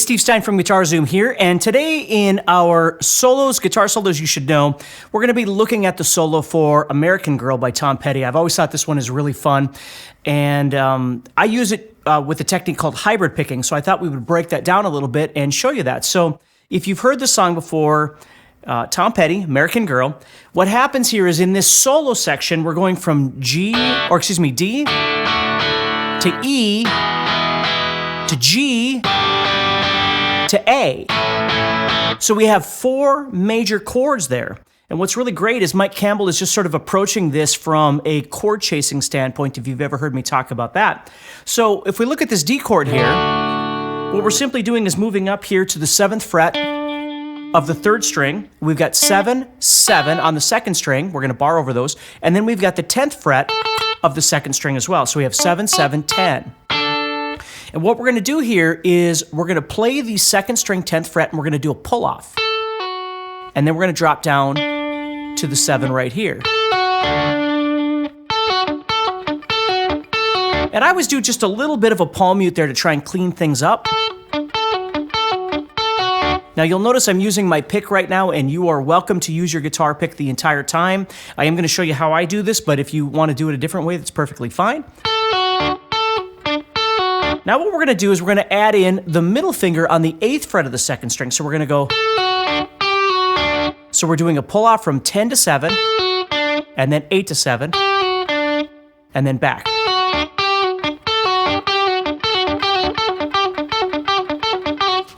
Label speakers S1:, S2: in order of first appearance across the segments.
S1: Steve Stine from Guitar Zoom here, and today in our solos, guitar solos you should know, we're going to be looking at the solo for American Girl by Tom Petty. I've always thought this one is really fun, and I use it with a technique called hybrid picking, so I thought we would break that down a little bit and show you that. So if you've heard this song before, Tom Petty, American Girl, what happens here is in this solo section, we're going from D to E to G to A. So we have four major chords there. And what's really great is Mike Campbell is just sort of approaching this from a chord chasing standpoint, if you've ever heard me talk about that. So if we look at this D chord here, what we're simply doing is moving up here to the 7th fret of the 3rd string. We've got 7, 7 on the 2nd string. We're going to bar over those. And then we've got the 10th fret of the 2nd string as well. So we have 7, 7, 10. And what we're going to do here is we're going to play the 2nd string 10th fret and we're going to do a pull off. And then we're going to drop down to the 7 right here. And I always do just a little bit of a palm mute there to try and clean things up. Now you'll notice I'm using my pick right now, and you are welcome to use your guitar pick the entire time. I am going to show you how I do this, but if you want to do it a different way, that's perfectly fine. Now what we're going to do is we're going to add in the middle finger on the 8th fret of the 2nd string. So we're going to go... So we're doing a pull off from 10 to 7, and then 8 to 7, and then back.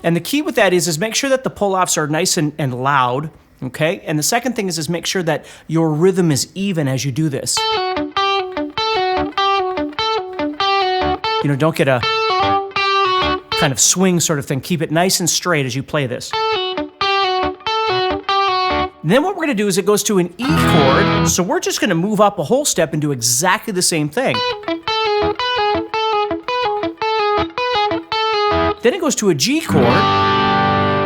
S1: And the key with that is make sure that the pull-offs are nice and loud, okay? And the second thing is make sure that your rhythm is even as you do this. You know, don't get a kind of swing sort of thing. Keep it nice and straight as you play this. And then what we're going to do is it goes to an E chord, so we're just going to move up a whole step and do exactly the same thing. Then it goes to a G chord,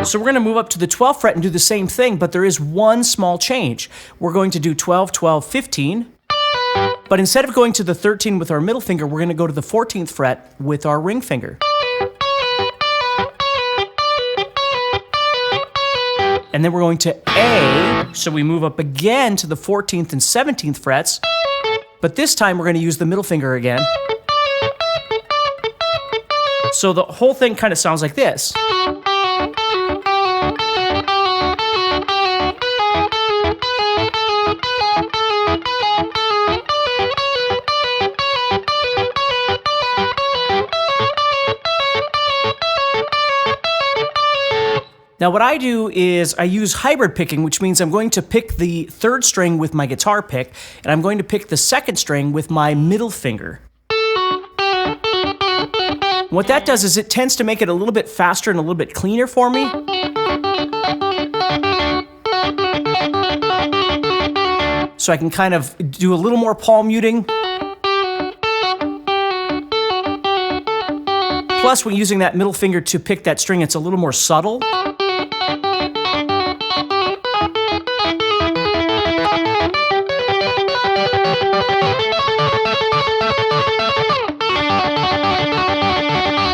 S1: so we're going to move up to the 12th fret and do the same thing, but there is one small change. We're going to do 12, 12, 15, but instead of going to the 13 with our middle finger, we're going to go to the 14th fret with our ring finger. And then we're going to A, so we move up again to the 14th and 17th frets, but this time we're going to use the middle finger again. So the whole thing kind of sounds like this. Now what I do is I use hybrid picking, which means I'm going to pick the 3rd string with my guitar pick, and I'm going to pick the 2nd string with my middle finger. What that does is it tends to make it a little bit faster and a little bit cleaner for me. So I can kind of do a little more palm muting. Plus, when using that middle finger to pick that string, it's a little more subtle.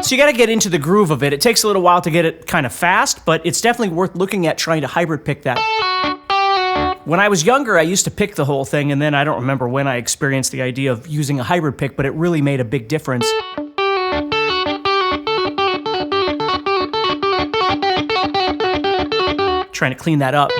S1: So you got to get into the groove of it. It takes a little while to get it kind of fast, but it's definitely worth looking at trying to hybrid pick that. When I was younger, I used to pick the whole thing, and then I don't remember when I experienced the idea of using a hybrid pick, but it really made a big difference. Trying to clean that up.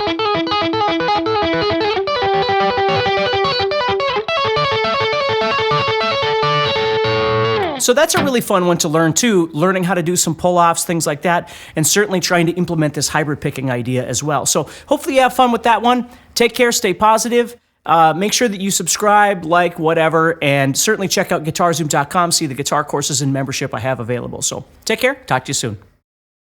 S1: So that's a really fun one to learn too, learning how to do some pull-offs, things like that, and certainly trying to implement this hybrid picking idea as well. So hopefully you have fun with that one. Take care, stay positive. Make sure that you subscribe, like, whatever, and certainly check out guitarzoom.com, see the guitar courses and membership I have available. So take care, talk to you soon.